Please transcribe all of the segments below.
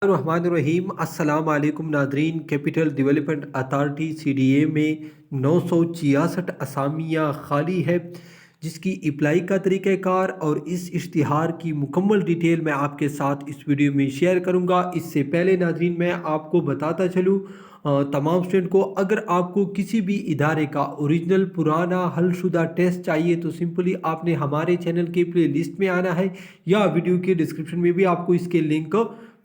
रहीम अस्सलाम वालेकुम Nadreen. Capital development authority CDA में 966 असामियाँ खाली है, जिसकी अप्लाई का तरीक़ाकार और इस इश्तिहार की मुकम्मल डिटेल मैं आपके साथ इस वीडियो में शेयर करूंगा। इससे पहले नादरीन मैं आपको बताता चलूँ तमाम स्टूडेंट को, अगर आपको किसी भी इदारे का ओरिजिनल पुराना हलशुदा टेस्ट चाहिए तो सिंपली आपने हमारे चैनल के प्ले लिस्ट में आना है या वीडियो के डिस्क्रिप्शन में भी आपको इसके लिंक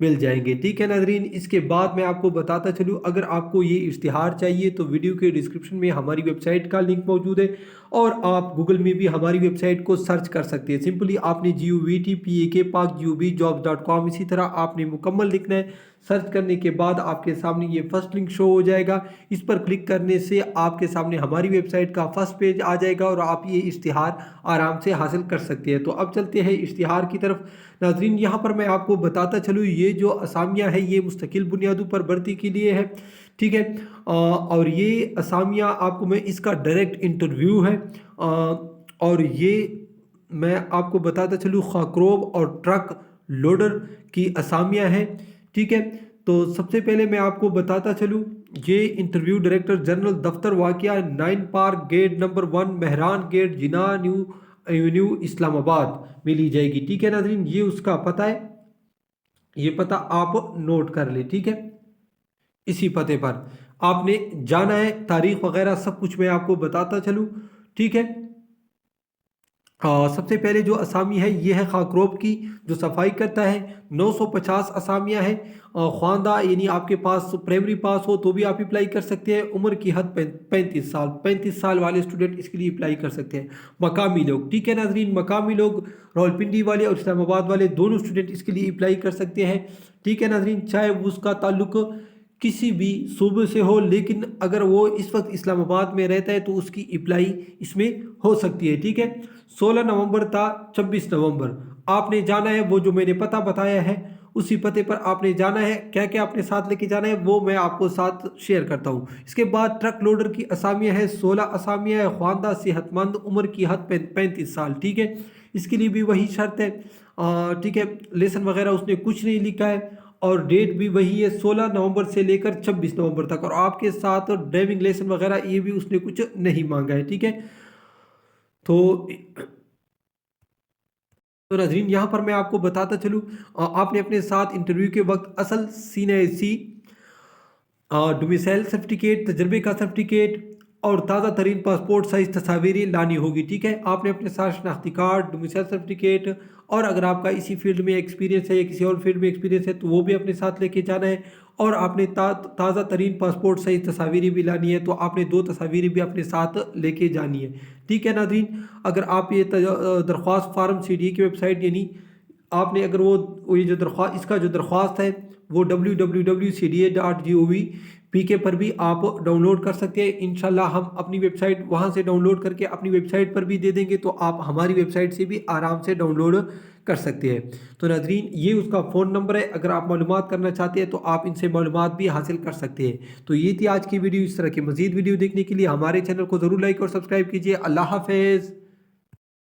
मिल जाएंगे। ठीक है नाजरीन, इसके बाद मैं आपको बताता चलूँ, अगर आपको ये इश्तिहार चाहिए तो वीडियो के डिस्क्रिप्शन में हमारी वेबसाइट का लिंक मौजूद है और आप गूगल में भी हमारी वेबसाइट को सर्च कर सकते हैं। सिंपली आपने GOVTPAKPAKJOBs.com इसी तरह आपने मुकम्मल लिखना है। सर्च करने के बाद आपके सामने ये फर्स्ट लिंक शो हो जाएगा। इस पर क्लिक करने से आपके सामने हमारी वेबसाइट का फर्स्ट पेज आ जाएगा और आप ये इश्तिहार आराम से हासिल कर सकते हैं। तो अब चलते हैं इश्तिहार की तरफ। नाजरीन यहाँ पर मैं आपको बताता चलूँ, ये जो असामियाँ हैं ये मुस्तकिल बुनियादों पर भर्ती के लिए है। ठीक है, और ये असामियाँ आपको मैं इसका डायरेक्ट इंटरव्यू है और ये मैं आपको बताता चलूँ खाकरोब और ट्रक लोडर की असामियाँ हैं। ठीक है, तो सबसे पहले मैं आपको बताता चलूँ, ये इंटरव्यू डायरेक्टर जनरल दफ्तर वाक़िया 9 park gate number 1 Mehran gate Jinnah new avenue Islamabad में ली जाएगी। ठीक है नाज़रीन, ये उसका पता है, ये पता आप नोट कर ले। ठीक है, इसी पते पर आपने जाना है, तारीख वगैरह सब कुछ मैं आपको बताता चलूँ। ठीक है, सबसे पहले जो असामी है ये है खाकरोब की, जो सफाई करता है। 950 असामियाँ हैं। ख्वानदा यानी आपके पास प्राइमरी पास हो तो भी आप अप्लाई कर सकते हैं। उम्र की हद 35 साल वाले स्टूडेंट इसके लिए अप्लाई कर सकते हैं। मकामी लोग, ठीक है नाजरीन, मकामी लोग रावलपिंडी वाले और इस्लामाबाद वाले दोनों स्टूडेंट इसके लिए अप्लाई कर सकते हैं। ठीक है नाजरीन, चाहे उसका ताल्लुक किसी भी सूबे से हो, लेकिन अगर वो इस वक्त इस्लामाबाद में रहता है तो उसकी अप्लाई इसमें हो सकती है। ठीक है, 16 नवंबर था 26 नवंबर आपने जाना है। वो जो मैंने पता बताया है उसी पते पर आपने जाना है। क्या क्या आपने साथ लेके जाना है वो मैं आपको साथ शेयर करता हूँ। इसके बाद ट्रक लोडर की असामियाँ है, 16 असामियाँ है। ख्वानदा सेहतमंद, उम्र की हद 35 साल। ठीक है, इसके लिए भी वही शर्त है। ठीक है, लेसन वगैरह उसने कुछ नहीं लिखा है और डेट भी वही है, 16 नवंबर से लेकर 26 नवंबर तक। और आपके साथ ड्राइविंग लाइसेंस वगैरह ये भी उसने कुछ नहीं मांगा है। ठीक है, तो नाजरीन यहाँ पर मैं आपको बताता चलूँ, आपने अपने साथ इंटरव्यू के वक्त असल CNIC डोमिसाइल सर्टिफिकेट, तजर्बे का सर्टिफिकेट और ताज़ा तरीन पासपोर्ट साइज तस्वीरें लानी होगी। ठीक है, आपने अपने साथ शनाख्ती कार्ड, डोमिसाइल सर्टिफिकेट और अगर आपका इसी फील्ड में एक्सपीरियंस है या किसी और फील्ड में एक्सपीरियंस है तो वो भी अपने साथ लेके जाना है। और आपने ताज़ा तरीन पासपोर्ट साइज तस्वीरें भी लानी है, तो आपने 2 तस्वीरें भी अपने साथ लेके जानी है। ठीक है नाज़रीन, अगर आप ये दरख्वास्त फार्म CDA की वेबसाइट यानी आपने अगर वो ये जो दरख्वास्त इसका जो दरख्वास्त है वो www.cda.gov.pk पर भी आप डाउनलोड कर सकते हैं। इंशाल्लाह हम अपनी वेबसाइट वहाँ से डाउनलोड करके अपनी वेबसाइट पर भी दे देंगे, तो आप हमारी वेबसाइट से भी आराम से डाउनलोड कर सकते हैं। तो नाज़रीन ये उसका फ़ोन नंबर है, अगर आप मालूमात करना चाहते हैं तो आप इनसे मालूमात भी हासिल कर सकते हैं। तो ये थी आज की वीडियो। इस तरह की मज़ीद वीडियो देखने के लिए हमारे चैनल को ज़रूर लाइक और सब्सक्राइब कीजिए। अल्लाह हाफ़िज़।